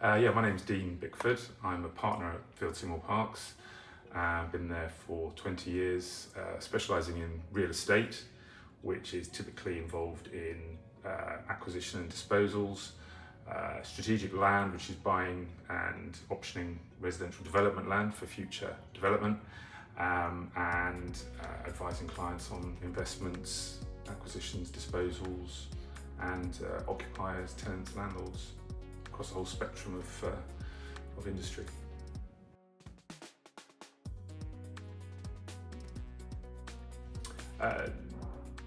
Yeah, my name's Dean Bickford. I'm a partner at Field Seymour Parkes. I've been there for 20 years, specialising in real estate, which is typically involved in acquisition and disposals, strategic land, which is buying and optioning residential development land for future development, and advising clients on investments, acquisitions, disposals, and occupiers, tenants, landlords, across the whole spectrum of industry.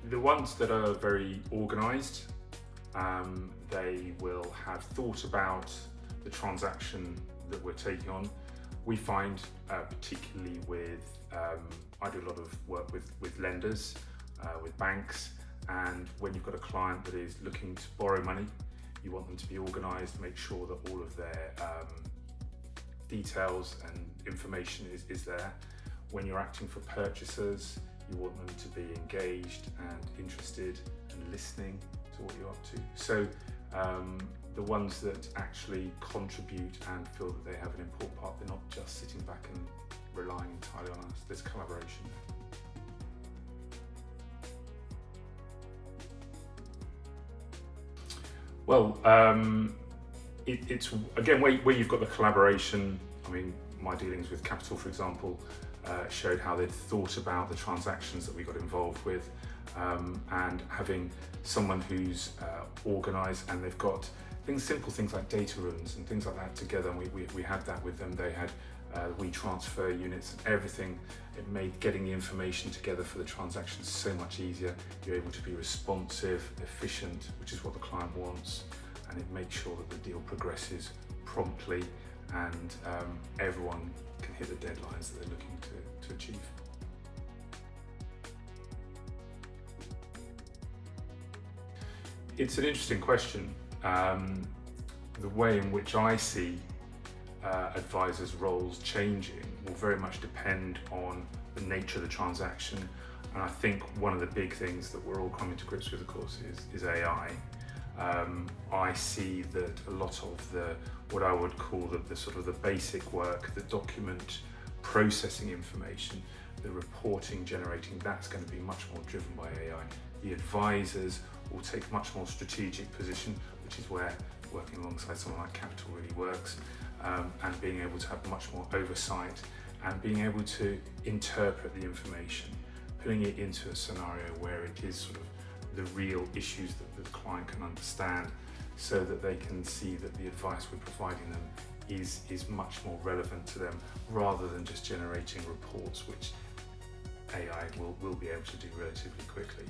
The ones that are very organised, they will have thought about the transaction that we're taking on. We find, particularly with, I do a lot of work with lenders, with banks, and when you've got a client that is looking to borrow money, you want them to be organised, make sure that all of their details and information is there. When you're acting for purchasers, you want them to be engaged and interested and listening to what you're up to. So the ones that actually contribute and feel that they have an important part, they're not just sitting back and relying entirely on us. There's collaboration. Well, it's again where you've got the collaboration. I mean, my dealings with Capital, for example, showed how they'd thought about the transactions that we got involved with, and having someone who's organised, and they've got simple things like data rooms and things like that together. And we had that with them. They had WeTransfer units and everything. It made getting the information together for the transactions so much easier. You're able to be responsive, efficient, which is what the client wants, and it makes sure that the deal progresses promptly and everyone can hit the deadlines that they're looking to achieve. It's an interesting question. The way in which I see advisors' roles changing will very much depend on the nature of the transaction, and I think one of the big things that we're all coming to grips with, of course, is AI. I see that a lot of what I would call the sort of the basic work, the document processing information, the reporting generating, that's going to be much more driven by AI. The advisors will take much more strategic position, which is where working alongside someone like Capital really works, and being able to have much more oversight and being able to interpret the information, putting it into a scenario where it is sort of the real issues that the client can understand, so that they can see that the advice we're providing them is much more relevant to them, rather than just generating reports which AI will be able to do relatively quickly.